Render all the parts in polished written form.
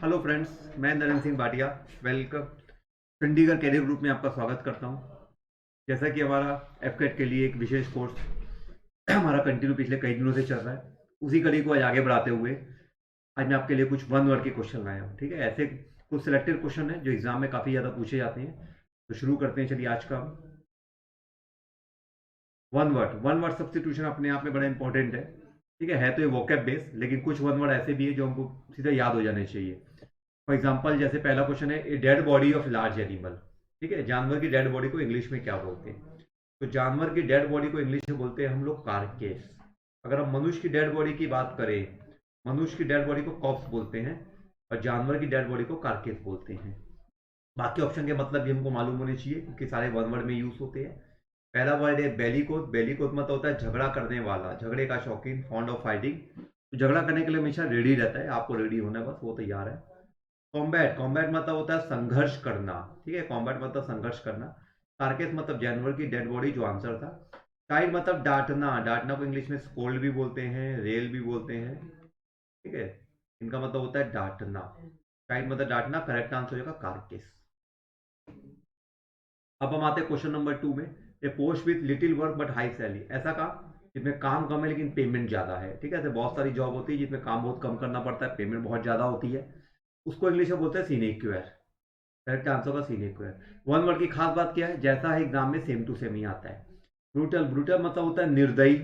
Hello friends, मैं Narendra Singh Bhatia. Welcome. Chandigarh career group में आपका स्वागत करता हूं। जैसा कि हमारा एफकेट के लिए एक विशेष कोर्स हमारा कंटिन्यू पिछले कई दिनों से चल रहा है, उसी कड़ी को आज आगे बढ़ाते हुए आज मैं आपके लिए कुछ वन वर्ड के क्वेश्चन लाया हूँ। ठीक है, ऐसे कुछ सिलेक्टेड क्वेश्चन है जो एग्जाम में काफ़ी ज़्यादा पूछे जाते हैं। तो शुरू करते हैं, चलिए आज का वन वर्ड सब्स्टिट्यूशन अपने आप में बड़ा इंपॉर्टेंट है। ठीक है तो ये वोकैब बेस, लेकिन कुछ वन वर्ड ऐसे भी है जो हमको सीधे याद हो जाने चाहिए। फॉर एग्जाम्पल, जैसे पहला क्वेश्चन है, a dead body of large animal. ठीक है, जानवर की डेड बॉडी को इंग्लिश में क्या बोलते हैं? तो जानवर की डेड बॉडी को इंग्लिश में बोलते हैं हम लोग कार्केस। अगर हम मनुष्य की डेड बॉडी की बात करें, मनुष्य की डेड बॉडी को कॉप्स बोलते हैं और जानवर की डेड बॉडी को कार्केस बोलते हैं। बाकी ऑप्शन के मतलब भी हमको मालूम होने चाहिए क्योंकि सारे वन वर्ड में यूज होते हैं। पहला वर्ड है बेलीकोथ। बेलीकोथ मतलब होता है झगड़ा करने वाला, झगड़े का शौकीन, फॉन्ड ऑफ फाइटिंग। तो झगड़ा करने के लिए हमेशा रेडी रहता है, आपको रेडी होना है, बस वो तैयार है। कॉम्बैट, कॉम्बैट मतलब होता है संघर्ष करना। ठीक है, कॉम्बैट मतलब संघर्ष करना। कार्केस मतलब जानवर की डेड बॉडी, जो आंसर था। टाइड मतलब डांटना, डांटना को इंग्लिश में स्कोल्ड भी बोलते हैं, रेल भी बोलते हैं। ठीक है, इनका मतलब होता है डांटना। टाइड मतलब डांटना, करेक्ट आंसर होगा कार्केस। अब हम आते हैं क्वेश्चन नंबर 2 में। A post with little work but high salary, ऐसा काम जिसमें काम कम है लेकिन पेमेंट ज्यादा है। ठीक है, ऐसे बहुत सारी जॉब होती है जिसमें काम बहुत कम करना पड़ता है, पेमेंट बहुत ज्यादा होती है, उसको इंग्लिश में बोलते हैं सिनेक्यूर। करेक्ट आंसर का सिनेक्यूर। वन वर्ड की खास बात क्या है, जैसा है एग्जाम में सेम टू सेम ही आता है। ब्रूटल, ब्रूटल मतलब होता है निर्दयी,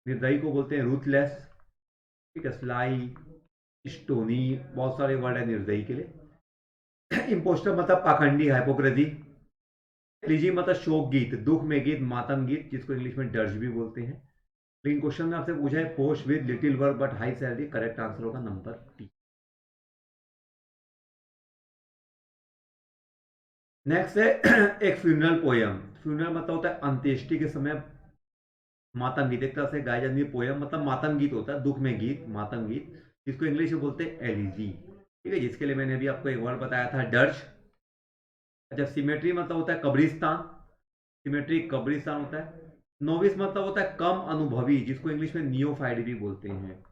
निर्दयी को बोलते हैं रूथलेस। ठीक है, स्लाई, स्टोनी, बहुत सारे वर्ड है निर्दयी के लिए। इम्पोस्टर मतलब पाखंडी, हाइपोक्रेसी। एलिजी मतलब शोक गीत, दुख में गीत, मातम गीत, जिसको इंग्लिश में डर्ज भी बोलते हैं। लेकिन क्वेश्चन में आपसे पूछा है post with little work but high salary, correct answer होगा नंबर टी। नेक्स्ट है एक फ्यूनरल पोयम। फ्यूनरल मतलब होता है अंत्येष्टि के समय मातम गीत, एक तरह से गाई जाती है। पोयम मतलब मातम गीत होता है, दुख में गीत, मातम गीत, जिसको इंग्लिश में बोलते हैं एलिजी। ठीक है, जिसके लिए मैंने अभी आपको एक वर्ड बताया था, डर्ज। अच्छा, सिमेट्री मतलब होता है कब्रिस्तान, सिमेट्री कब्रिस्तान होता है। नोविस मतलब होता है कम अनुभवी, जिसको इंग्लिश में नियोफाइड भी बोलते हैं।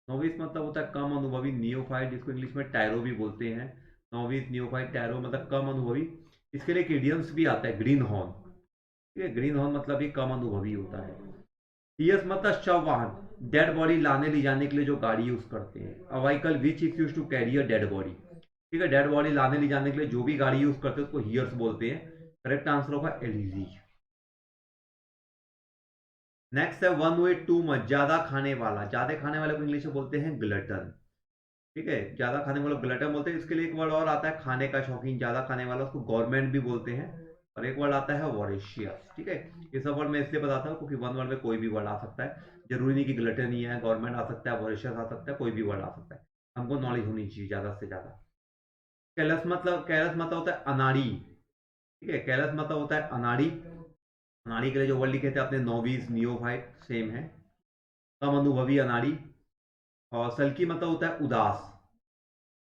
नोविस मतलब होता है कम अनुभवी, नियोफाइड जिसको इंग्लिश में टायरो भी बोलते हैं। नोविस, नियोफाइड, टायरो मतलब कम अनुभवी। इसके लिए एक इडियम्स भी आता है, ग्रीन हॉर्न। ठीक है, ग्रीन हॉर्न मतलब भी कम अनुभवी होता है। टीएस मतलब शव वाहन, डेड बॉडी लाने ले जाने के लिए जो गाड़ी यूज करते हैं। A vehicle which is use to carry a dead body. ठीक है, डेड बॉडी लाने ले जाने के लिए जो भी गाड़ी यूज करते हैं उसको हियर्स बोलते हैं। करेक्ट आंसर होगा एलिजी। नेक्स्ट है वन वे टू मच, ज्यादा खाने वाला। ज्यादा खाने वाले को इंग्लिश में बोलते हैं ग्लटन। ठीक है, ज्यादा खाने वाले को ग्लटन बोलते हैं। इसके लिए एक वर्ड और आता है, खाने का शौकीन, ज्यादा खाने वाला, उसको गवर्नमेंट भी बोलते हैं। और एक वर्ड आता है वॉरिशियस। ठीक है, ये सब वर्ड मैं इसलिए बताता हूँ क्योंकि वन वर्ड में कोई भी वर्ड आ सकता है, जरूरी नहीं कि ग्लटन ही है, गवर्नमेंट आ सकता है, वॉरिशियस आ सकता है, कोई भी वर्ड आ सकता है। हमको नॉलेज होनी चाहिए ज्यादा से ज्यादा। कैलस मतलब होता है अनाड़ी। ठीक है, कैलस मतलब होता है अनाड़ी। अनाड़ी के लिए जो वर्ड लिखे थे आपने, नोविस, नियोफाइट, सेम है। कम अनुभवी, अनाड़ी। और सल्की मतलब होता है उदास।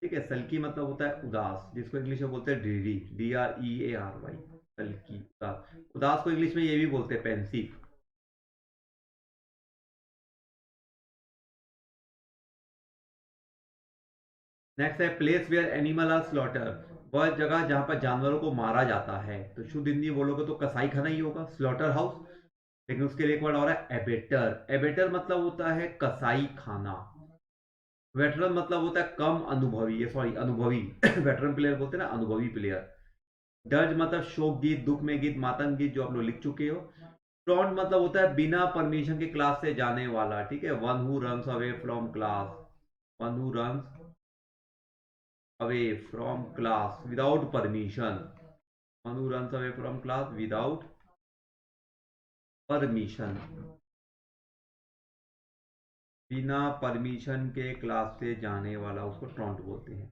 ठीक है, सल्की मतलब होता है उदास, जिसको इंग्लिश में बोलते हैं ड्रीरी, DREARY। सल्की, उदास। उदास को इंग्लिश में ये भी बोलते हैं पेंसिव। नेक्स्ट है place where animal are slaughter, वह जगह जहां पर जानवरों को मारा जाता है। तो शुद्ध हिंदी बोलोगे तो कसाई खाना ही होगा, स्लॉटर हाउस। लेकिन उसके लिए एक वर्ड और है एबेटर। एबेटर मतलब होता है कसाई खाना। वेटरन मतलब होता है कम अनुभवी, ये सॉरी अनुभवी वेटरन प्लेयर बोलते हैं ना, अनुभवी प्लेयर। डज मतलब शोक गीत, दुख में गीत, मातम गीत, जो आप लोग लिख चुके हो। टॉन्ट मतलब होता है बिना परमिशन के क्लास से जाने वाला। ठीक है, one who runs away from class, one who runs away from class without permission, one who runs away from class without permission, बिना परमिशन के क्लास से जाने वाला, उसको टॉन्ट बोलते हैं।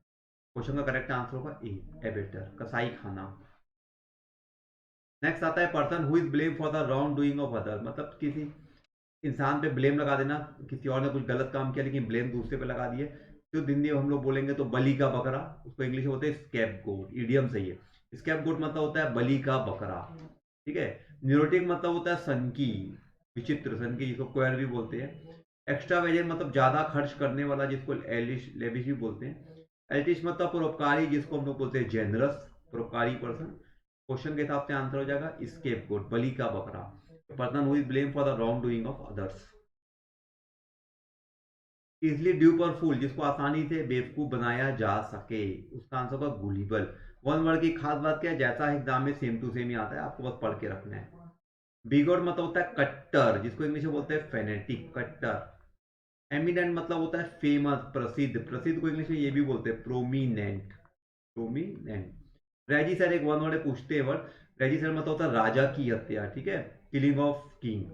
क्वेश्चन का करेक्ट आंसर होगा ए, एबेटर, कसाई खाना। नेक्स्ट आता है person who is blame for the wrong doing of other, मतलब किसी इंसान पे ब्लेम लगा देना, किसी और ने कुछ गलत काम किया लेकिन ब्लेम दूसरे पे लगा दिए। तो दिन में हम लोग बोलेंगे तो बलि का बकरा, उसको इंग्लिश में बोलते हैं स्कैप गोट, इडियम सही है। स्कैप गोट मतलब होता है बलि का बकरा। ठीक है, न्यूरोटिक मतलब होता है सनकी, विचित्र, सनकी, जिसको क्वेर भी बोलते हैं। एक्स्ट्रा वेजेंट मतलब ज्यादा खर्च करने वाला, जिसको लेविश भी बोलते हैं। एल्टिश मतलब परोपकारी, जिसको हम लोग बोलते हैं जेनरस, परोपकारी पर्सन। क्वेश्चन के हिसाब से आंसर हो जाएगा स्केपगोट, बलि का बकरा, person who is blame for the wrong doing of others. Easily dupe और फूल, जिसको आसानी से बेवकूफ बनाया जा सके, उसका आंसर होगा गुलिबल। वन वर्ड की खास बात क्या है, जैसा एग्जाम में सेम टू सेम ही आता है, आपको बस पढ़ के रखना है। बिगॉट मतलब होता है कट्टर, जिसको इंग्लिश में बोलते हैं फेनेटिक, कट्टर। एमिनेंट मतलब होता है फेमस, प्रसिद्ध, प्रसिद्ध को इंग्लिश में ये भी बोलते हैं प्रोमिनेंट, प्रोमिनेंट। रेजिसर एक वन वर्ड है, पूछते वर्ड। रेजिसर मतलब होता है राजा की हत्या, ठीक है, किलिंग ऑफ किंग।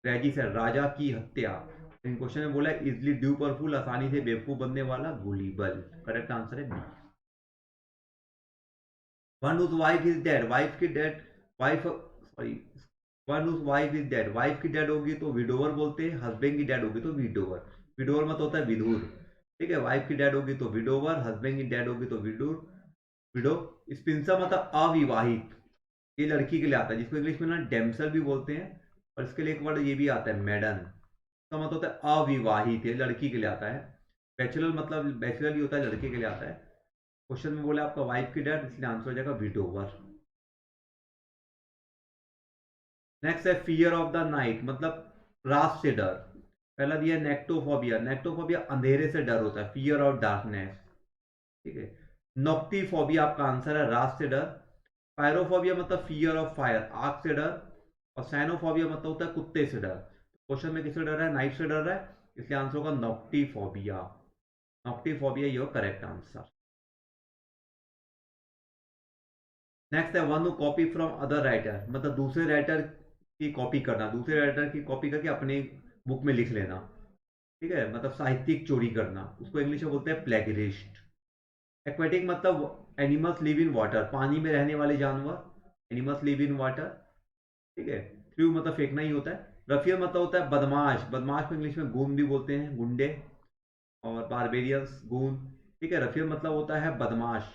रेजिसर राजा की हत्या। इन क्वेश्चन में बोला इजली ड्यूप और फुल, आसानी से बेवकूफ बनने वाला, गुलीबल। करेक्ट आंसर है B. One whose wife is dead, wife की dead, wife sorry, one whose wife is dead, wife की डेड होगी तो विडोवर बोलते हैं, हस्बैंड की डेड होगी तो विडोवर। विडोवर मतलब होता है विधुर, ठीक है, वाइफ की डेड होगी तो विडोवर, हस्बैंड की डेड होगी तो विडुर, विडो। स्पिंसर मतलब अविवाहित, ये लड़की के लिए आता है, जिसको इंग्लिश में ना डेमसल भी बोलते हैं, और इसके लिए एक वर्ड ये भी आता है मेडन। इसका मतलब होता है अविवाहित, ये लड़की के लिए आता है। बैचलर मतलब बैचलर भी होता है, लड़के के लिए आता है। क्वेश्चन में बोला आपका वाइफ की डेड, इसलिए आंसर हो जाएगा विडोवर। नेक्स्ट है फियर ऑफ द नाइट, मतलब रात से डर। पहला दिया नेक्टोफोबिया, नेक्टोफोबिया अंधेरे से डर होता है, फियर ऑफ डार्कनेस, ठीक है। नॉक्टिफोबिया आपका आंसर है, रात से डर। पायरोफोबिया मतलब फियर ऑफ फायर, आग से डर। और साइनोफोबिया मतलब होता है कुत्ते से डर। क्वेश्चन में किससे डर रहा है, नाइट से डर रहा है, इसलिए आंसर होगा नॉक्टिफोबिया। नॉक्टिफोबिया योर करेक्ट आंसर। नेक्स्ट है one copy from other writer, मतलब दूसरे राइटर की कॉपी करना, दूसरे राइटर की कॉपी करके अपने बुक में लिख लेना, ठीक है, मतलब साहित्यिक चोरी करना, उसको इंग्लिश में बोलते हैं प्लेगरिस्ट। एक्वेटिक मतलब एनिमल्स लिव इन वाटर, पानी में रहने वाले जानवर, एनिमल्स लिव इन वाटर, ठीक है। थ्रू मतलब फेंकना ही होता है। रफियन मतलब होता है बदमाश, बदमाश को इंग्लिश में गून भी बोलते हैं, गुंडे। और बारबेरियंस गून, ठीक है, रफियन मतलब होता है बदमाश,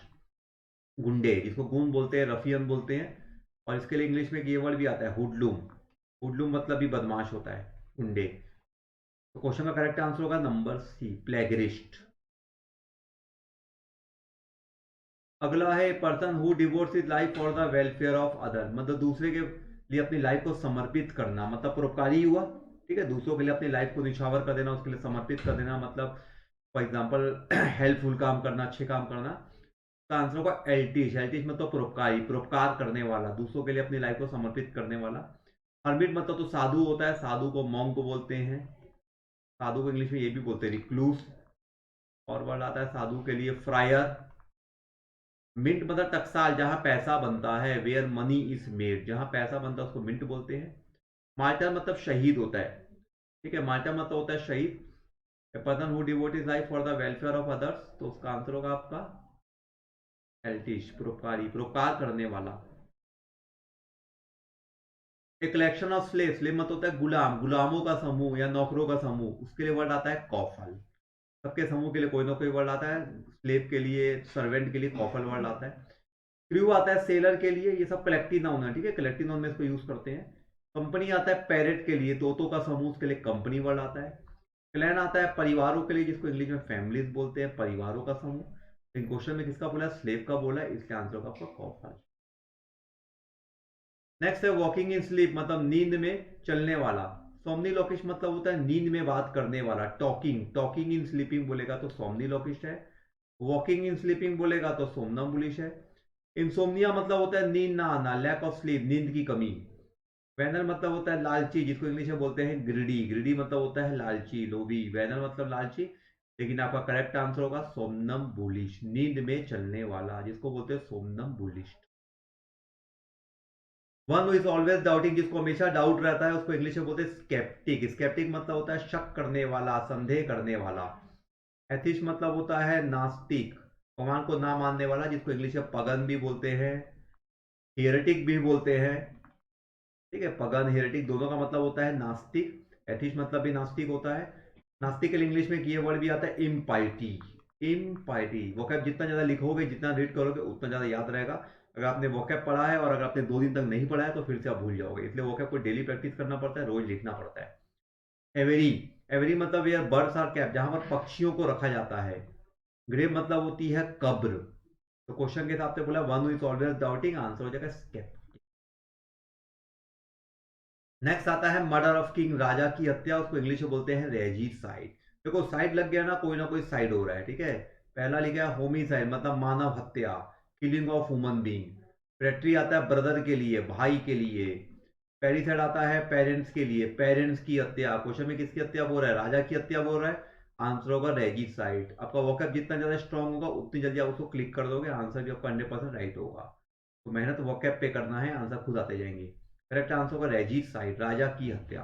गुंडे, जिसको गून बोलते हैं, रफियन बोलते हैं। और इसके लिए इंग्लिश में एक ये वर्ड भी आता है हुडलूम, हुडलूम मतलब भी बदमाश होता है, गुंडे। तो क्वेश्चन का करेक्ट आंसर होगा नंबर सी, प्लेगरिस्ट। अगला है person who devotees his life for the welfare of other, मतलब दूसरे के लिए अपनी लाइफ को समर्पित करना, मतलब परोपकारी हुआ, ठीक है, दूसरों के लिए अपनी लाइफ को निछावर कर देना, उसके लिए समर्पित कर देना, मतलब फॉर एग्जाम्पल हेल्पफुल काम करना, अच्छे काम करना। तो आंसर होगा एल्टिश, एल्टिश मतलब परोपकारी, परोपकार करने वाला, दूसरों के लिए अपनी लाइफ को समर्पित करने वाला। हर्मिट मतलब तो साधु होता है, साधु को मॉन्क को बोलते हैं, साधु को इंग्लिश में ये भी बोलते हैं रिक्लूस। और वर्ड आता है साधु के लिए फ्रायर। मिंट मतलब टकसाल, जहां पैसा बनता है, वेयर मनी इज मेड, जहां पैसा बनता है उसको मिंट बोलते हैं। मार्टर मतलब शहीद होता है, ठीक है, मार्टर मतलब होता है शहीद। A person who devote is life for the welfare of others, तो उसका आंसर होगा आपका एल्टिश, परोपकारी, परोपकार करने वाला। A collection of slave, slave मतलब होता है गुलाम, गुलामों का समूह या नौकरों का समूह, उसके लिए वर्ड आता है कौफल। सबके समूह के लिए कोई ना कोई वर्ड आता है, स्लेव के लिए, सर्वेंट के लिए कौफल वर्ड आता है। क्रू आता है सेलर के लिए, ये सब कलेक्टिव नाउन है, ठीक है, कलेक्टिव नाउन में इसको यूज करते हैं। कंपनी आता है पैरेट के लिए, तोतों का समूह, उसके लिए कंपनी वर्ड आता है। क्लैन आता है परिवारों के लिए, जिसको इंग्लिश में फैमिलीज बोलते हैं, परिवारों का समूह। इन क्वेश्चन में किसका बोला, स्लेव का बोला है, इसके आंसर का आपका कौफल। नेक्स्ट है वॉकिंग इन स्लीप, मतलब नींद में चलने वाला। सोमनीलोकिस्ट मतलब होता है नींद में बात करने वाला, टॉकिंग, टॉकिंग इन स्लीपिंग बोलेगा तो सोमनीलोकिस्ट है। वॉकिंग इन स्लीपिंग बोलेगा तो सोमनम्बुलिश है। इंसोम्निया मतलब होता है नींद ना आना, लैक ऑफ स्लीप, नींद की कमी। वैनर मतलब होता है लालची, जिसको इंग्लिश में बोलते हैं ग्रिडी, ग्रिडी मतलब होता है लालची, लोभी। वैनर मतलब लालची, लेकिन आपका करेक्ट आंसर होगा सोमनम बुलिश, नींद में चलने वाला, जिसको बोलते हैं somnambulist. One is always doubting, जिसको हमेशा डाउट रहता है, उसको इंग्लिश में बोलते हैं स्केप्टिक, स्केप्टिक मतलब होता है शक करने वाला, संदेह करने वाला। एथिस्ट मतलब होता है नास्तिक, भगवान को ना मानने वाला, जिसको इंग्लिश में पगन भी बोलते हैं, हियरेटिक भी बोलते हैं, ठीक है, पगन हेरेटिक दोनों का मतलब होता है नास्तिक, एथिस्ट मतलब भी नास्तिक होता है। नास्तिक के इंग्लिश में ये वर्ड भी आता है इम्पाइटी, इम्पाइटी। वोकैब जितना ज्यादा लिखोगे, जितना रीड करोगे, उतना ज्यादा याद रहेगा। अगर आपने वोकैब पढ़ा है और अगर आपने 2 दिन तक नहीं पढ़ा है तो फिर से आप भूल जाओगे, इसलिए वोकैब को डेली प्रैक्टिस करना पड़ता है, रोज लिखना पड़ता है। एवेरी, एवेरी मतलब यार बर्ड्स आर कैप, जहां पर पक्षियों को रखा जाता है, ग्रेव मतलब होती है कब्र। तो क्वेश्चन के हिसाब से बोला one who is always doubting, answer हो जाएगा स्केप्टिक। नेक्स्ट आता है मर्डर ऑफ किंग, राजा की हत्या, उसको इंग्लिश में बोलते हैं रेजिसाइड। देखो साइड लग गया ना कोई साइड हो रहा है, ठीक है। पहला लिखा है होमिसाइड मतलब मानव हत्या, किलिंग ऑफ ह्यूमन बीइंग। प्रेट्री आता है ब्रदर के लिए, भाई के लिए। पेरिसाइड आता है पेरेंट्स के लिए, पेरेंट्स की हत्या। क्वेश्चन में किसकी हत्या बोल रहा है, राजा की हत्या बोल रहा है। आंसर होगा रेजिसाइड। आपका वोकैब जितना ज्यादा स्ट्रांग होगा उतनी जल्दी आप उसको क्लिक कर दोगे, आंसर भी आपका 100% राइट होगा। तो मेहनत वोकैब पे करना है, आंसर खुद आते जाएंगे। करेक्ट आंसर होगा रेजिसाइड, राजा की हत्या।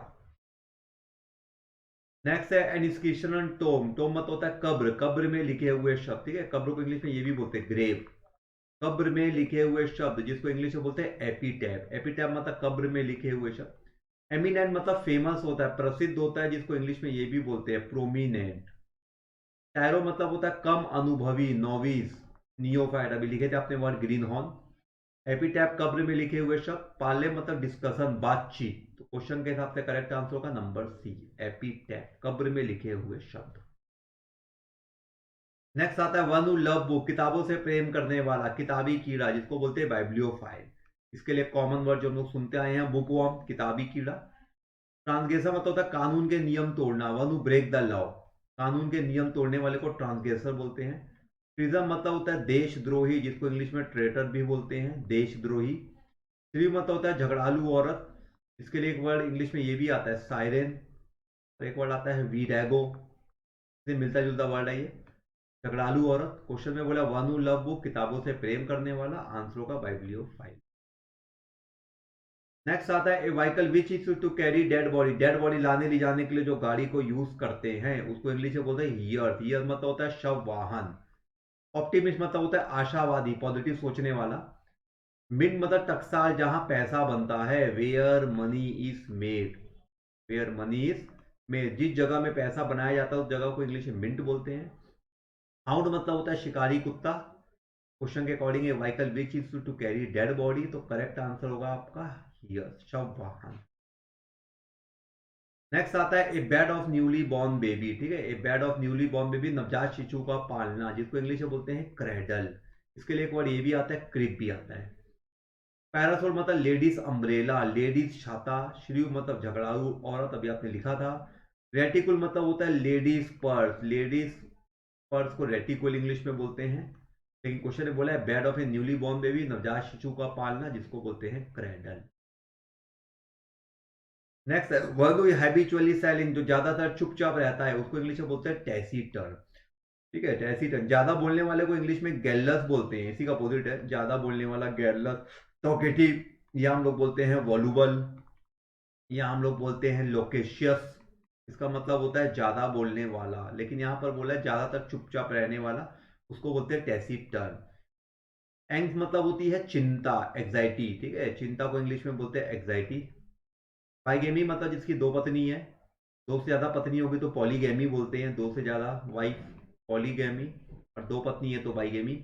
नेक्स्ट है एनिस्क्रिप्शन टोम, टोम मतलब होता है कब्र, कब्र में लिखे हुए शब्द, ठीक है। कब्र को इंग्लिश में ये भी बोलते हैं ग्रेव। कब्र में लिखे हुए शब्द जिसको इंग्लिश में बोलते हैं एपिटैफ, एपिटैफ मतलब कब्र में लिखे हुए शब्द। एमिनेंट मतलब फेमस होता है, प्रसिद्ध होता है, जिसको इंग्लिश में ये भी बोलते हैं प्रोमिनेंट। टैरो मतलब होता है कम अनुभवी, नोविस, नियोफाइट, अभी लिखे थे आपने वर्ड ग्रीन हॉर्न। एपिटैप कब्र में लिखे हुए शब्द। पाले मतलब डिस्कशन, बातचीत। तो क्वेश्चन के हिसाब से करेक्ट आंसर होगा नंबर सी, एपिटैप कब्र में लिखे हुए शब्द। नेक्स्ट आता है वन हु लव बुक, किताबों से प्रेम करने वाला, किताबी कीड़ा, जिसको बोलते हैं बाइब्लियोफाइल। इसके लिए कॉमन वर्ड जो हम लोग सुनते आए हैं, बुक वर्म, किताबी कीड़ा। ट्रांसग्रेसर मतलब होता है कानून के नियम तोड़ना, one who break the law, कानून के नियम तोड़ने वाले को ट्रांसग्रेसर बोलते हैं। ट्रिजम मतलब होता है देशद्रोही, जिसको इंग्लिश में ट्रेटर भी बोलते हैं, देशद्रोही। थ्री मतलब होता है झगड़ालू औरत, इसके लिए एक वर्ड इंग्लिश में ये भी आता है साइरेन। और एक वर्ड आता है वीडैगो, से मिलता जुलता वर्ड है ये, झगड़ालू औरत। क्वेश्चन में बोला वन हु लव बुक, किताबों से प्रेम करने वाला, आंसर होगा बाइब्लियोफाइल। नेक्स्ट आता है a vehicle which is to carry dead body, dead body लाने ले जाने के लिए जो गाड़ी को यूज करते हैं उसको इंग्लिश में बोलते हैं हियर, हियर मतलब होता है शव वाहन। ऑप्टिमिस्ट मतलब होता है आशावादी, पॉजिटिव सोचने वाला। मिंट मतलब टकसाल, जहां पैसा बनता है, where money is made, where money is made, जिस जगह में पैसा बनाया जाता है उस जगह को इंग्लिश में मिंट बोलते हैं। हाउंड मतलब होता है शिकारी कुत्ता। क्वेश्चन के according vehicle which is to carry dead body, तो करेक्ट आंसर होगा आपका हियर, शव वाहन। नेक्स्ट आता है a bed of newly born baby, ठीक है। A bed of newly born baby, नवजात शिशु का पालना, जिसको इंग्लिश में बोलते हैं क्रेडल। इसके लिए एक वर्ड ये भी आता है क्रिप भी आता है। पैरासोल मतलब लेडीज अम्ब्रेला, लेडीज छाता। श्रीव मतलब झगड़ालू औरत, अभी आपने लिखा था। रेटिकुल मतलब होता है लेडीज पर्स, लेडीज पर्स को रेटिकुल इंग्लिश में बोलते हैं। लेकिन क्वेश्चन ने बोला है bed of A newly born baby, नवजात शिशु का पालना, जिसको बोलते हैं क्रेडल। नेक्स्ट है वर्ब हैबिचुअली साइलेंट, जो ज्यादातर चुपचाप रहता है उसको इंग्लिश में बोलते हैं टैसीटर्न, ठीक है। टैसीटर्न, ज्यादा बोलने वाले को इंग्लिश में गैलस बोलते हैं, इसी का अपोजिट है ज्यादा बोलने वाला, गैलस। टॉकेटिव या हम लोग बोलते हैं वॉल्यूबल, या हम लोग बोलते हैं लोकेशियस। इसका मतलब होता है ज्यादा बोलने वाला, लेकिन यहाँ पर बोला है ज्यादातर चुपचाप रहने वाला, उसको बोलते हैं टैसीटर्न। एंग्स मतलब होती है चिंता, एग्जाइटी, ठीक है, चिंता को इंग्लिश में बोलते हैं एग्जाइटी। बाइगेमी मतलब जिसकी दो पत्नी है, दो से ज्यादा पत्नी होगी तो पॉलीगैमी बोलते हैं, दो से ज्यादा वाइफ, पॉलीगैमी। और दो पत्नी है तो बाइगेमी।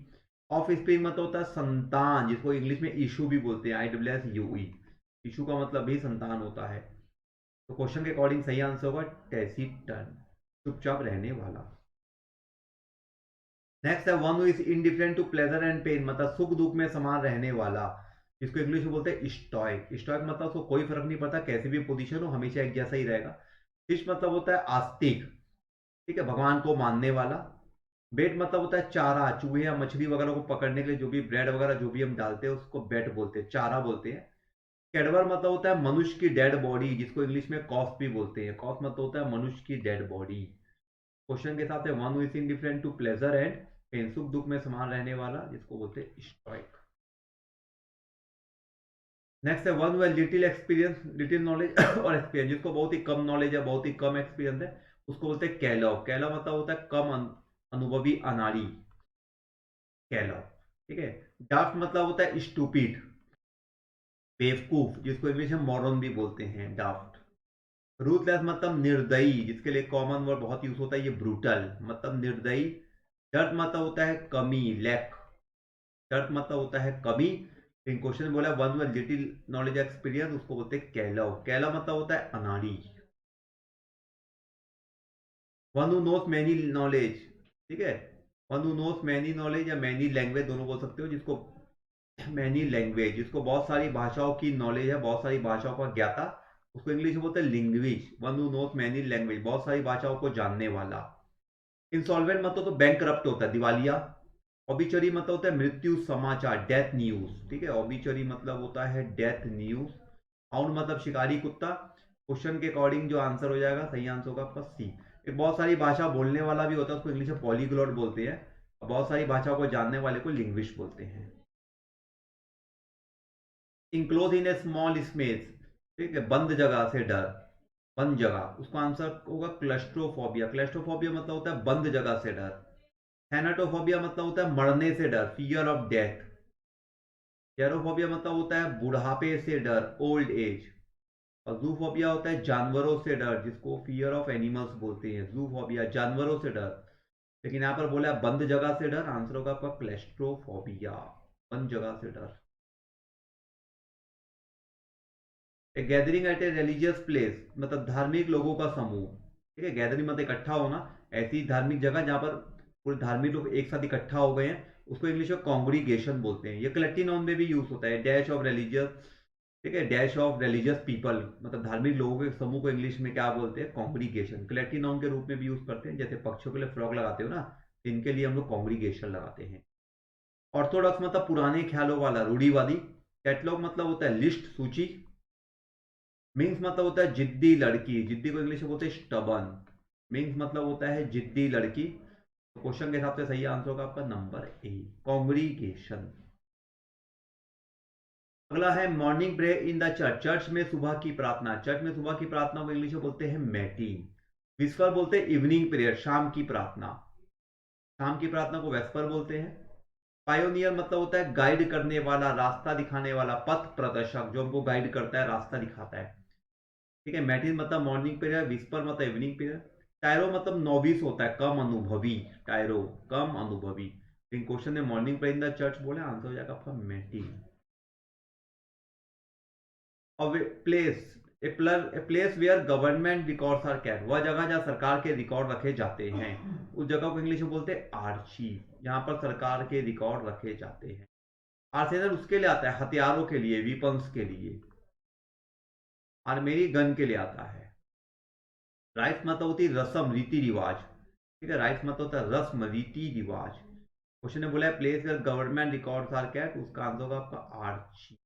ऑफ स्प्रिंग मतलब होता है संतान, जिसको इंग्लिश में इशू भी बोलते हैं, ISSUE। इशू का मतलब भी संतान होता है। तो क्वेश्चन के अकॉर्डिंग सही आंसर होगा टैसीटर्न, चुपचाप रहने वाला। नेक्स्ट है one who is indifferent to pleasure and pain, मतलब सुख दुख में समान रहने वाला, जिसको इंग्लिश में बोलते हैं स्टॉइक। स्टॉइक मतलब उसको कोई फर्क नहीं पड़ता, कैसे भी पोजीशन हो हमेशा एक जैसा ही रहेगा। फिश मतलब होता है आस्तिक, ठीक है, भगवान को मानने वाला। बेट मतलब होता है चारा, चूहे या मछली वगैरह को पकड़ने के लिए जो भी ब्रेड वगैरह जो भी हम डालते हैं उसको बेट बोलते हैं, चारा बोलते हैं। कैडवर मतलब होता है मनुष्य की डेड बॉडी, जिसको इंग्लिश में कॉफ भी बोलते हैं, कॉफ मतलब होता है मनुष्य की डेड बॉडी। क्वेश्चन के साथ है one who is indifferent to pleasure and pain, सुख दुख में समान रहने वाला, जिसको बोलते हैं स्टोइक। नेक्स्ट है one who has little experience, little knowledge और एक्सपीरियंस, जिसको बहुत ही कम नॉलेज है, बहुत ही कम एक्सपीरियंस है, उसको बोलते हैं कैलो। कैलो मतलब होता है कम अनुभवी, अनाड़ी, कैलो, ठीक है। डाफ्ट मतलब होता है स्टूपिड, बेवकूफ, जिसको इंग्लिश में मॉरन भी बोलते हैं, डाफ्ट। रूथलेस मतलब निर्दयी, जिसके लिए कॉमन वर्ड बहुत यूज होता है ये ब्रूटल, मतलब निर्दयी। डर्ट मतलब होता है कमी, लैक, डर्ट मतलब होता है कमी। इन क्वेश्चन में बोला one with little knowledge experience, उसको बोलते हैं कैलव, कैला मतलब होता है अनाड़ी। One who knows many knowledge, ठीक है, one who knows many knowledge या मैनी लैंग्वेज दोनों बोल सकते हो, जिसको मैनी लैंग्वेज, जिसको बहुत सारी भाषाओं की नॉलेज है, बहुत सारी भाषाओं का ज्ञाता, उसको इंग्लिश में बोलते हैं linguist. One who knows many language, बहुत सारी भाषाओं को जानने वाला। इंसॉल्वेंट मतलब तो बैंक करप्ट होता है, दिवालिया। ऑबिचरी मतलब होता है मृत्यु समाचार, डेथ न्यूज, ठीक है। ऑबिचरी मतलब होता है डेथ न्यूज। हाउंड मतलब शिकारी कुत्ता। क्वेश्चन के अकॉर्डिंग जो आंसर हो जाएगा, सही आंसर होगा आपका सी। एक बहुत सारी भाषा बोलने वाला भी होता है, उसको इंग्लिश में पॉलीग्लॉट बोलते हैं। और बहुत सारी भाषाओं को जानने वाले को लिंग्विस्ट बोलते हैं। Enclose in A small space, ठीक है, बंद जगह से डर, बंद जगह, उसका आंसर होगा क्लस्ट्रोफोबिया। क्लस्ट्रोफोबिया मतलब होता है बंद जगह से डर। थैनाटोफोबिया मतलब होता है मरने से डर, फियर ऑफ डेथ। टेरोफोबिया मतलब होता है बुढ़ापे से डर, ओल्ड एज। और जूफोबिया होता है जानवरों से डर, जिसको फियर ऑफ एनिमल्स बोलते हैं, जूफोबिया, जानवरों से डर। लेकिन यहां पर बोला है बंद जगह से डर, आंसर होगा आपका क्लेस्ट्रोफोबिया, बंद जगह से डर। A gathering at a religious place मतलब धार्मिक लोगों का समूह, ठीक है। गैदरिंग मतलब इकट्ठा होना, ऐसी धार्मिक जगह जहां पर पूरे धार्मिक लोग एक साथ इकट्ठा हो गए हैं, उसको इंग्लिश में कॉन्ग्रीगेशन बोलते हैं। ये कलेक्टिव नाउन में भी यूज होता है, डैश ऑफ रिलीजियस, ठीक है, डैश ऑफ रिलीजियस पीपल, मतलब धार्मिक लोगों के समूह को इंग्लिश में क्या बोलते हैं, कॉन्ग्रीगेशन। कलेक्टिव नाउन के रूप में भी यूज करते हैं, जैसे पक्षियों के लिए फ्रॉग लगाते हो ना, इनके लिए हम लोग कॉन्ग्रीगेशन लगाते हैं। ऑर्थोडॉक्स मतलब पुराने ख्यालों वाला, रूढ़िवादी। कैटलॉग मतलब होता है लिस्ट, सूची। मिंग्स मतलब होता है जिद्दी लड़की, जिद्दी को इंग्लिश में बोलते हैं स्टबन। मिंग्स मतलब होता है जिद्दी लड़की। तो क्वेश्चन के हिसाब से सही आंसर होगा आपका नंबर ए, कॉन्ग्रीगेशन। अगला है morning prayer in the church, church में सुबह की प्रार्थना। चर्च में सुबह की प्रार्थना को इंग्लिश में बोलते हैं मैटीन। विस्पर बोलते हैं इवनिंग प्रेयर, शाम की प्रार्थना। शाम की प्रार्थना को वेस्पर बोलते हैं। पायोनियर मतलब होता है गाइड करने वाला, रास्ता दिखाने वाला, पथ प्रदर्शक, जो हमको गाइड करता है, रास्ता दिखाता है, ठीक है। मैटिन मतलब मॉर्निंग पीरियड, विस्पर मतलब इवनिंग पीरियड। टायरो मतलब नोविस होता है, कम अनुभवी, टायरो कम अनुभवी। इन क्वेश्चन ने morning prayer in the church बोला, आंसर हो जाएगा आपका मैटिन। और place, a place where government records are kept, वह जगह जहां सरकार के रिकॉर्ड रखे जाते हैं, उस जगह को इंग्लिश में बोलते हैं आर्चीव, जहां पर सरकार के रिकॉर्ड रखे जाते हैं। आर्सेनल उसके लिए आता है हथियारों के लिए, वीपन्स के लिए। आर्मेरी गन के लिए आता है। राइट्स मतलब होती है रस्म, रीति रिवाज, ठीक है। राइट्स मतलब होता है रस्म, रीति रिवाज। क्वेश्चन ने बोला है place where government records are kept, उसका आंसर होगा आपका आर्ची।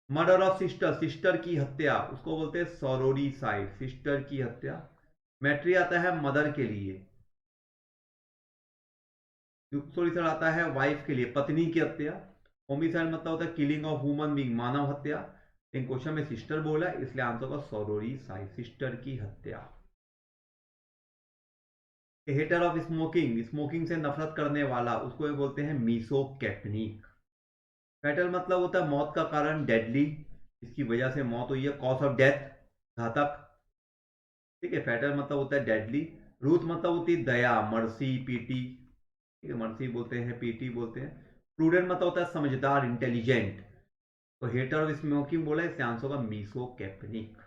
मर्डर ऑफ सिस्टर, सिस्टर की हत्या, उसको बोलते हैं सॉरोरीसाइड, सिस्टर की हत्या। मैट्री आता है मदर के लिए। यूक्सोरिसाइड आता है वाइफ के लिए, पत्नी की हत्या। होमिसाइड मतलब होता है किलिंग ऑफ ह्यूमन बीइंग, मानव हत्या। इन क्वेश्चन में सिस्टर बोला, इसलिए आंसर होगा सॉरोरीसाइड, सिस्टर की हत्या। हेटर ऑफ स्मोकिंग, स्मोकिंग से नफरत करने वाला, उसको बोलते हैं मीसोकैप्निक। फैटल मतलब होता है मौत का कारण, डेडली, इसकी वजह से मौत हुई है, कॉज ऑफ डेथ, घातक, ठीक है। फैटल मतलब होता है डेडली। रूथ मतलब होती है दया, मर्सी, पीटी, ठीक है, मर्सी बोलते हैं, पीटी बोलते हैं। प्रूडेंट मतलब होता है समझदार, इंटेलिजेंट। तो हेटर ऑफ स्मोकिंग बोला, इससे आंसर होगा misocapnic.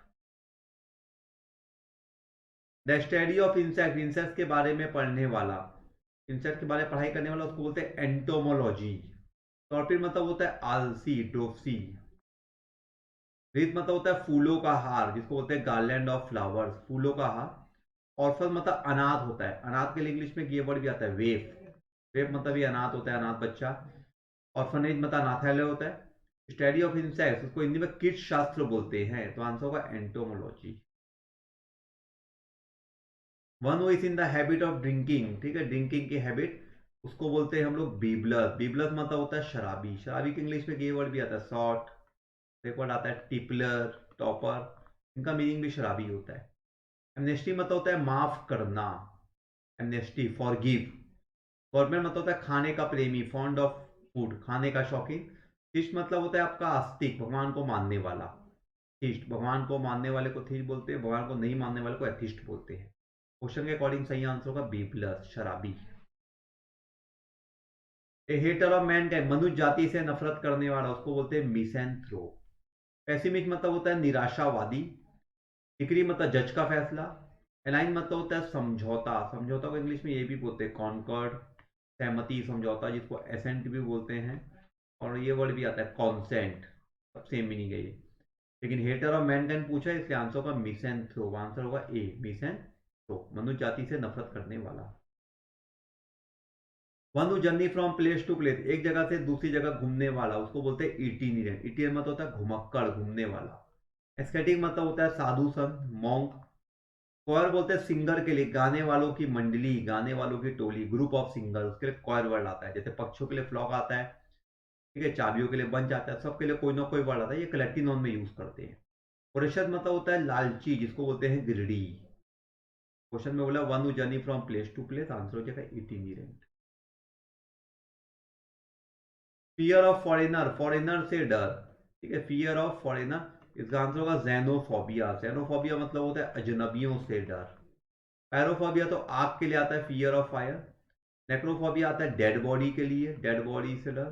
The study of insect, insect के बारे में पढ़ने वाला, इंसेक्ट के बारे में पढ़ाई करने वाला, उसको बोलते हैं एंटोमोलॉजी। टॉर्पिड मतलब होता है आलसी, ड्रोपसी। रीत मतलब होता है फूलों का हार, जिसको बोलते हैं गार्लैंड ऑफ फ्लावर्स, फूलों का हार। ऑर्फन मतलब अनाथ होता है, अनाथ के लिए इंग्लिश में ये वर्ड भी आता है वेफ। वेफ मतलब ये अनाथ होता है, अनाथ बच्चा। ऑर्फनेज मतलब अनाथालय होता है। स्टडी ऑफ इंसेक्ट्स, उसको हिंदी में कीट शास्त्र बोलते हैं, तो आंसर होगा entomology. One who is in the habit of drinking, ठीक है, ड्रिंकिंग की हैबिट, उसको बोलते हैं हम लोग बीबलर। बीबलर मतलब होता है शराबी, शराबी के इंग्लिश में ये वर्ड भी आता है सॉट। एक वर्ड आता है टिपलर, टॉपर, इनका मीनिंग भी शराबी होता है। एमनेस्टी मतलब होता है माफ करना, एमनेस्टी, फॉरगिव। गवर्नमेंट मतलब होता है खाने का प्रेमी, फॉन्ड ऑफ फूड, खाने का शौकीन। थिस्ट मतलब होता है आपका आस्तिक, भगवान को मानने वाला। थिस्ट, भगवान को मानने वाले को थिस्ट बोलते हैं, भगवान को नहीं मानने वाले को एथिस्ट बोलते हैं। क्वेश्चन के अकॉर्डिंग सही आंसर होगा बी प्लस, शराबी। ए हेटर ऑफ मैन, मनुष्य जाति से नफरत करने वाला, उसको बोलते हैं मिसेंथ्रोप। पेसिमिस्ट मतलब होता है निराशावादी। डिक्री मतलब जज का फैसला। अलाइन मतलब होता है समझौता, समझौता को इंग्लिश में ये भी बोलते हैं कॉन्कॉर्ड, सहमति, समझौता, जिसको एसेंट भी बोलते हैं, और ये वर्ड भी आता है कॉन्सेंट, सब सेम मीनिंग है ये। लेकिन हेटर ऑफ मैनकाइंड पूछा है, इसलिए आंसर होगा मिसैंथ्रोप, आंसर होगा ए मिसैंथ्रोप, मनुष्य जाति से नफरत करने वाला। One who journey from place to place, एक जगह से दूसरी जगह घूमने वाला, उसको बोलते हैं इटिनेरेंट। इटिनेरेंट मतलब होता है घुमक्कड़, घूमने वाला। एस्थेटिक मतलब होता है साधु संत, मॉन्क। कॉयर बोलते हैं सिंगर के लिए, गाने वालों की मंडली, गाने वालों की टोली, ग्रुप ऑफ सिंगर, उसके लिए कॉयर वर्ड आता है। जैसे पक्षियों के लिए फ्लॉक आता है, ठीक है, चाबियों के लिए बंच आता है, सबके लिए कोई ना कोई वर्ड आता है, ये कलेक्टिव नाउन में यूज करते हैं। प्रोशद मतलब होता है लालची, जिसको बोलते हैं गिरडी। क्वेश्चन में बोला one who journey from place to place, answer हो जाएगा itinerant. Fear of foreigner, foreigner से डर, ठीक है, फियर ऑफ फॉरेनर, इसका आंसर होगा जेनोफोबिया। जेनोफोबिया मतलब होता है अजनबियों से डर। पैरोफोबिया तो आग के लिए आता है, फियर ऑफ फायर। नेक्रोफोबिया आता है डेड बॉडी के लिए, डेड बॉडी से डर।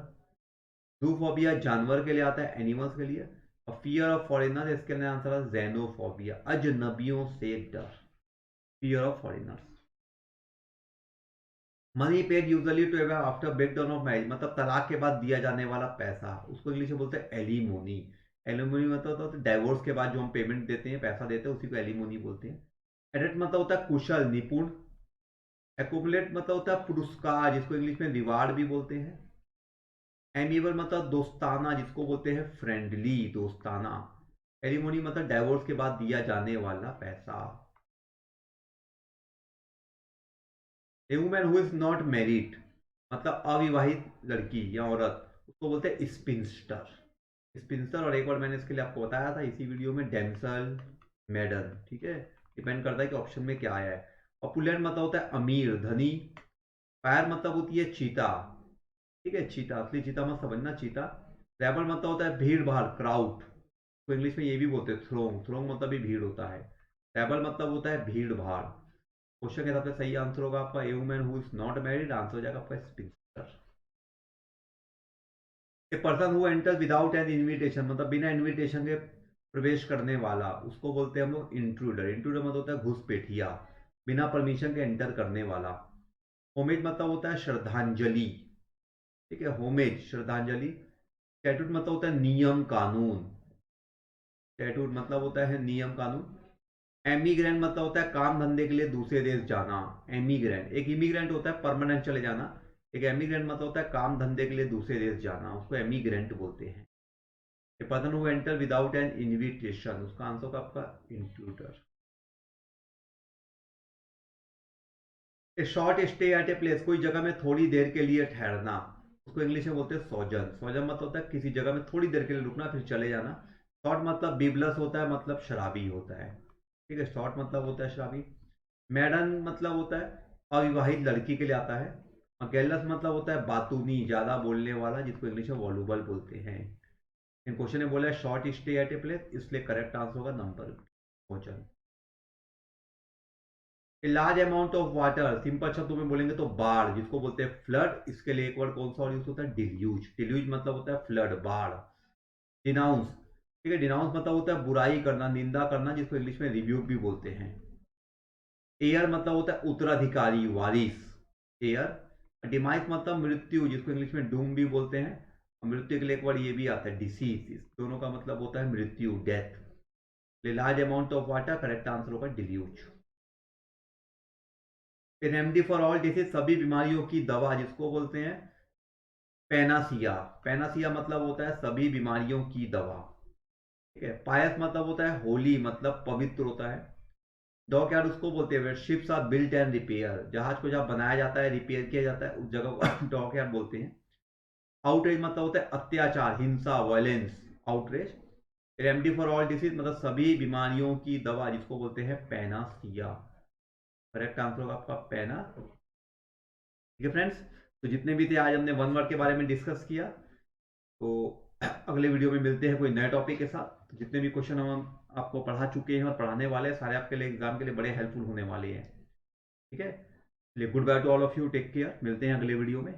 जूफोबिया जानवर के लिए आता है, एनिमल्स के लिए। और फियर ऑफ फॉरेनर, इसके लिए आंसर है जेनोफोबिया, अजनबियों से डर, fear of foreigners. Money paid usually to ever after breakdown of marriage, मतलब तलाक के बाद दिया जाने वाला पैसा, उसको इंग्लिश में बोलते हैं एलिमोनी। एलिमोनी मतलब होता है डाइवोर्स के बाद जो हम पेमेंट देते हैं, पैसा देते हैं, उसी को एलिमोनी बोलते हैं। एडेट मतलब होता है कुशल, निपुण। एकोमुलेट मतलब होता है पुरस्कार, जिसको इंग्लिश में रिवार्ड भी बोलते हैं। एमिएबल मतलब दोस्ताना, जिसको बोलते हैं फ्रेंडली, दोस्ताना। एलिमोनी मतलब डाइवोर्स के बाद दिया जाने वाला पैसा। A women who is not married, मतलब अविवाहित लड़की या औरत, उसको बोलते हैं स्पिंस्टर। स्पिंस्टर, और एक बार मैंने इसके लिए आपको बताया था इसी वीडियो में, डेमसल, मेडल, ठीक है, डिपेंड करता है कि ऑप्शन में क्या आया है। ऑपुलेंट मतलब होता है अमीर, धनी। फायर मतलब होती है चीता, ठीक है, चीता, असली चीता मत समझना, चीता। रैबल मतलब होता है भीड़ भाड़, क्राउड, तो इंग्लिश में ये भी बोलते हैं थ्रोंग, थ्रोंग मतलब भी भीड़ होता है। रैबल मतलब होता है भीड़ भाड़। क्वेश्चन के हिसाब से सही आंसर होगा आपका a woman who is not married, answer हो जाएगा आपका sphincter. A person who enter without an invitation, मतलब बिना इनविटेशन के प्रवेश करने वाला, उसको बोलते हैं हम लोग इंट्रूडर। इंट्रूडर मतलब होता है घुसपैठिया, बिना परमिशन के एंटर करने वाला। होमेज मतलब होता है श्रद्धांजलि, ठीक है, होमेज, श्रद्धांजलि। स्टैट्यूट मतलब होता है नियम कानून, स्टैट्यूट मतलब होता है नियम कानून। एमिग्रेंट मतलब होता है काम धंधे के लिए दूसरे देश जाना। एमिग्रेंट, एक इमिग्रेंट होता है परमानेंट चले जाना, एक एमिग्रेंट मतलब होता है काम धंधे के लिए दूसरे देश जाना, उसको एमिग्रेंट बोलते हैं। A person who enter without an invitation, उसका आंसर होगा आपका intruder. A short stay at a place, कोई जगह में थोड़ी देर के लिए ठहरना, उसको इंग्लिश में बोलते हैं सोजन। सोजन मतलब होता है किसी जगह में थोड़ी देर के लिए रुकना फिर चले जाना। शॉर्ट मतलब बिबलस होता है, मतलब शराबी होता है, ठीक है, शॉर्ट मतलब होता है शराबी। मैडन मतलब होता है अविवाहित लड़की के लिए आता है। और गैलस मतलब होता है बातूनी, ज्यादा बोलने वाला, जिसको इंग्लिश में वॉल्यूबल बोलते हैं। इन क्वेश्चन ने बोला short stay at a place, इसलिए करेक्ट आंसर होगा number question. Large amount of water, simple शब्दों में बोलेंगे तो बाढ़, जिसको बोलते हैं फ्लड, इसके लिए एक वर्ड कौन सा और यूज होता है, डिल्यूज। डिल्यूज मतलब होता है फ्लड, बाढ़। डिनाउंस, ठीक है, डिनाउंस मतलब होता है बुराई करना, निंदा करना, जिसको इंग्लिश में रिव्यू भी बोलते हैं। एयर मतलब होता है उत्तराधिकारी, वारिस, एयर। डिमाइस मतलब मृत्यु, जिसको इंग्लिश में डूम भी बोलते हैं। और मृत्यु के लिए एक वर्ड ये भी आता है डिसीज, इस दोनों का मतलब होता है मृत्यु, death. Large amount of water, correct answer होगा deluge. Remedy for all disease, सभी बीमारियों की दवा, जिसको बोलते हैं पेनासिया। पेनासिया मतलब होता है सभी बीमारियों की दवा, ठीक है। पायस मतलब होता है होली, मतलब पवित्र होता है। डॉक यार्ड उसको बोलते हैं ships are built and repair, जहाज को जब बनाया जाता है, रिपेयर किया जाता है, उस जगह को डॉक यार्ड बोलते हैं। आउटरेज मतलब होता है अत्याचार, हिंसा, violence, outrage. Remedy for all disease मतलब सभी बीमारियों की दवा, जिसको बोलते हैं पेनासिया। करेक्ट आंसर होगा आपका पेना। ठीक है फ्रेंड्स, तो जितने भी थे आज हमने वन वर्ड के बारे में डिस्कस किया। तो अगले वीडियो में मिलते हैं कोई नए टॉपिक के साथ। जितने भी क्वेश्चन हम आपको पढ़ा चुके हैं और पढ़ाने वाले हैं, सारे आपके लिए एग्जाम के लिए बड़े हेल्पफुल होने वाले हैं, ठीक है। Good bye to all of you, take care, मिलते हैं अगले वीडियो में।